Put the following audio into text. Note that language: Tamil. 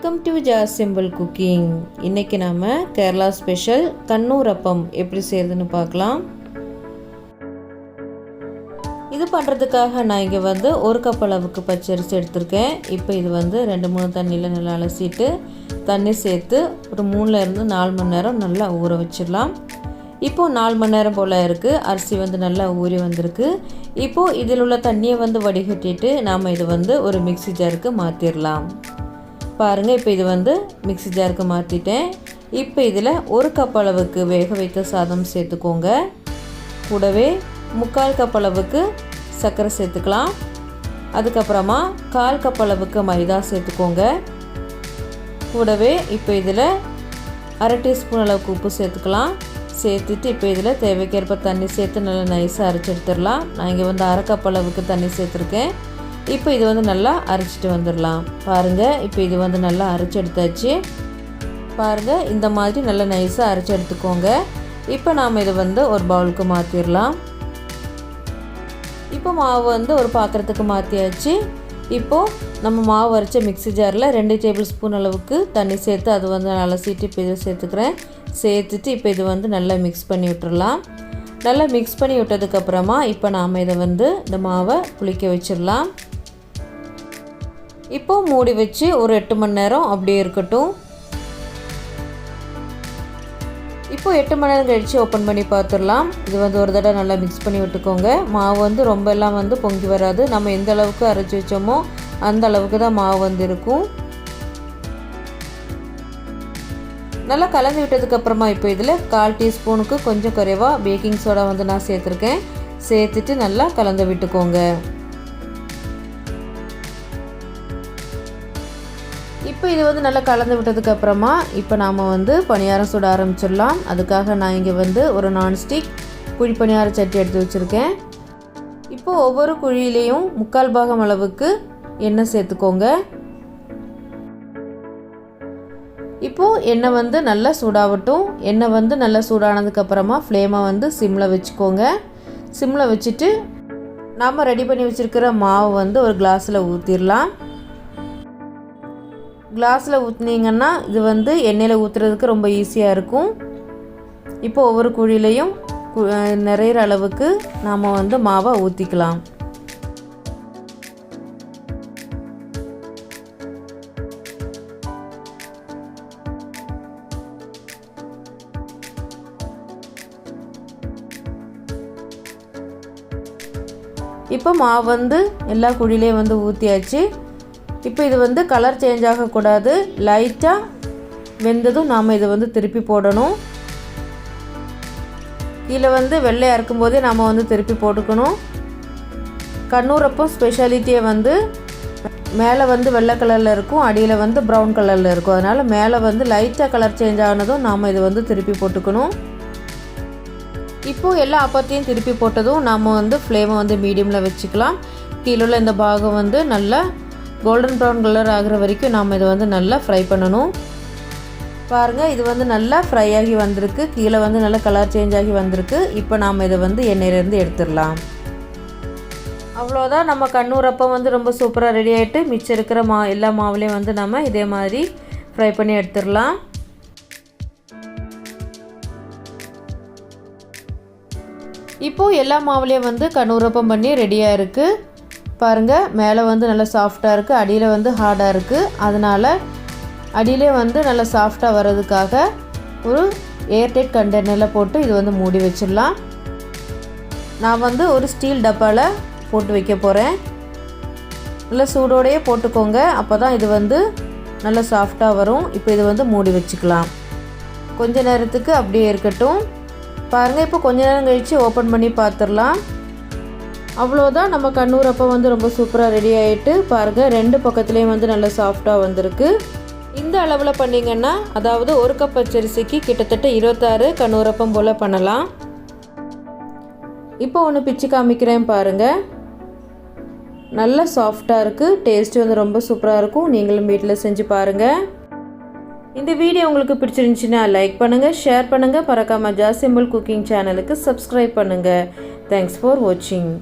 Welcome to ஜாசிம்பிள் cooking. இன்றைக்கி நாம் கேரளா ஸ்பெஷல் கண்ணூரப்பம் எப்படி செய்யறதுன்னு பார்க்கலாம். இது பண்ணுறதுக்காக நான் இங்கே ஒரு கப் அளவுக்கு பச்சரிசி எடுத்திருக்கேன். இப்போ இது 2-3 தண்ணியில் நல்லா அலசிட்டு தண்ணி சேர்த்து ஒரு 3-4 மணி நேரம் நல்லா ஊற வச்சிடலாம். இப்போது 4 மணி நேரம் போல் இருக்குது. அரிசி நல்லா ஊறி வந்திருக்கு. இப்போது இதில் உள்ள தண்ணியை வடிகட்டிட்டு நாம் இது ஒரு மிக்ஸி ஜாருக்கு மாற்றிடலாம். பாருங்கள், இப்போ இது மிக்ஸி ஜாருக்கு மாற்றிட்டேன். இப்போ இதில் 1 கப் அளவுக்கு வேக வைத்த சாதம் சேர்த்துக்கோங்க. கூடவே 3/4 கப் அளவுக்கு சர்க்கரை சேர்த்துக்கலாம். அதுக்கப்புறமா 1/4 கப் அளவுக்கு மைதா சேர்த்துக்கோங்க. கூடவே இப்போ இதில் 1/2 டீஸ்பூன் அளவுக்கு உப்பு சேர்த்துக்கலாம். சேர்த்துட்டு இப்போ இதில் தேவைக்கேற்ப தண்ணி சேர்த்து நல்லா நைஸாக அரைச்சி எடுத்துடலாம். நான் இங்கே 1/2 கப் அளவுக்கு தண்ணி சேர்த்துருக்கேன். இப்போ இது நல்லா அரைச்சிட்டு வந்துடலாம். பாருங்கள், இப்போ இது நல்லா அரைச்சி எடுத்தாச்சு. பாருங்கள், இந்த மாதிரி நல்லா நைஸாக அரைச்சி எடுத்துக்கோங்க. இப்போ நாம் இதை ஒரு பவுலுக்கு மாற்றிடலாம். இப்போ மாவு ஒரு பாத்திரத்துக்கு மாற்றியாச்சு. இப்போது நம்ம மாவு அரைச்ச மிக்ஸி ஜாரில் 2 டேபிள் ஸ்பூன் அளவுக்கு தண்ணி சேர்த்து அது அலசிட்டு இப்போ இதை சேர்த்துக்கிறேன். சேர்த்துட்டு இப்போ இது நல்லா மிக்ஸ் பண்ணி விட்டுடலாம். நல்லா மிக்ஸ் பண்ணி விட்டதுக்கப்புறமா இப்போ நாம் இதை இந்த மாவை புளிக்க வச்சிடலாம். இப்போது மூடி வச்சு ஒரு 8 மணி நேரம் அப்படியே இருக்கட்டும். இப்போது 8 மணி நேரம் கழித்து ஓப்பன் பண்ணி பார்த்துடலாம். இது ஒரு தடவை நல்லா மிக்ஸ் பண்ணி விட்டுக்கோங்க. மாவு ரொம்ப எல்லாம் பொங்கி வராது. நம்ம எந்த அளவுக்கு அரைச்சி வச்சோமோ அந்த அளவுக்கு தான் மாவு இருக்கும். நல்லா கலந்து விட்டதுக்கப்புறமா இப்போ இதில் 1/4 டீஸ்பூனுக்கு கொஞ்சம் குறைவாக பேக்கிங் சோடா நான் சேர்த்துருக்கேன். சேர்த்துட்டு நல்லா கலந்து விட்டுக்கோங்க. இப்போ இது நல்லா கலந்து விட்டதுக்கப்புறமா இப்போ நாம் பணியாரம் சுட ஆரம்பிச்சிடலாம். அதுக்காக நான் இங்கே ஒரு நான்ஸ்டிக் குழி பணியார சட்டி எடுத்து வச்சுருக்கேன். இப்போது ஒவ்வொரு குழியிலையும் 3/4 பாகம் அளவுக்கு எண்ணெய் சேர்த்துக்கோங்க. இப்போது எண்ணெய் நல்லா சூடாகட்டும். எண்ணெய் நல்லா சூடானதுக்கப்புறமா ஃப்ளேமை சிம்மில் வச்சுக்கோங்க. சிம்மில் வச்சுட்டு நாம் ரெடி பண்ணி வச்சுருக்கிற மாவு ஒரு கிளாஸில் ஊற்றிடலாம். கிளாஸில் ஊற்றினீங்கன்னா இது எண்ணெயில் ஊற்றுறதுக்கு ரொம்ப ஈஸியாக இருக்கும். இப்போ ஒவ்வொரு குழியிலையும் நிறைய அளவுக்கு நாம் மாவை ஊற்றிக்கலாம். இப்போ மாவு எல்லா குழியிலையும் ஊற்றியாச்சு. இப்போ இது கலர் சேஞ்ச் ஆகக்கூடாது. லைட்டாக வெந்ததும் நாம் இதை திருப்பி போடணும். கீழே வெள்ளையாக இருக்கும்போதே நாம் திருப்பி போட்டுக்கணும். கண்ணூரப்பம் ஸ்பெஷாலிட்டியை மேலே வெள்ளை கலரில் இருக்கும், அடியில் ப்ரௌன் கலரில் இருக்கும். அதனால் மேலே லைட்டாக கலர் சேஞ்ச் ஆனதும் நாம் இது திருப்பி போட்டுக்கணும். இப்போது எல்லா அப்பத்தையும் திருப்பி போட்டதும் நாம் ஃப்ளேமை மீடியமில் வச்சுக்கலாம். கீழே உள்ள இந்த பாகம் நல்லா கோல்டன் ப்ரௌன் கலர் ஆகிற வரைக்கும் நாம் இதை நல்லா ஃப்ரை பண்ணணும். பாருங்கள், இது நல்லா ஃப்ரை ஆகி வந்திருக்கு. கீழே நல்லா கலர் சேஞ்ச் ஆகி வந்திருக்கு. இப்போ நாம் இதை எண்ணெயிலேருந்து எடுத்துடலாம். அவ்வளோதான், நம்ம கண்ணூரப்பம் ரொம்ப சூப்பராக ரெடி ஆகிட்டு மிச்சம் இருக்கிற எல்லா மாவுலேயும் நம்ம இதே மாதிரி ஃப்ரை பண்ணி எடுத்துடலாம். இப்போது எல்லா மாவுலேயும் கண்ணூரப்பம் பண்ணி ரெடியாக இருக்குது. பாருங்கள், மேலே நல்லா சாஃப்டாக இருக்குது, அடியில் ஹார்டாக இருக்குது. அதனால் அடியிலே நல்லா சாஃப்டாக வர்றதுக்காக ஒரு ஏர்டைட் கண்டெய்னரில் போட்டு இது மூடி வச்சிடலாம். நான் ஒரு ஸ்டீல் டப்பாவில் போட்டு வைக்க போகிறேன். நல்லா சூடோடையே போட்டுக்கோங்க, அப்போ தான் இது நல்லா சாஃப்டாக வரும். இப்போ இது மூடி வச்சுக்கலாம். கொஞ்ச நேரத்துக்கு அப்படியே இருக்கட்டும். பாருங்கள், இப்போ கொஞ்ச நேரம் கழித்து ஓப்பன் பண்ணி பார்த்துடலாம். அவ்வளோதான், நம்ம கண்ணூரப்பம் ரொம்ப சூப்பராக ரெடி ஆகிட்டு. பாருங்கள், 2 பக்கத்துலேயும் நல்லா சாஃப்டாக வந்திருக்கு. இந்த அளவில் பண்ணிங்கன்னா, அதாவது 1 கப் பச்சரிசிக்கு கிட்டத்தட்ட 26 கண்ணூரப்பம் போல் பண்ணலாம். இப்போ ஒன்று பிச்சு காமிக்கிறேன் பாருங்கள். நல்லா சாஃப்டாக இருக்குது. டேஸ்ட்டு ரொம்ப சூப்பராக இருக்கும். நீங்களும் வீட்டில் செஞ்சு பாருங்கள். இந்த வீடியோ உங்களுக்கு பிடிச்சிருந்துச்சுன்னா லைக் பண்ணுங்கள், ஷேர் பண்ணுங்கள். மறக்காமல் ஜாசிம்பிள் குக்கிங் சேனலுக்கு சப்ஸ்கிரைப் பண்ணுங்கள். தேங்க்ஸ் ஃபார் வாட்சிங்.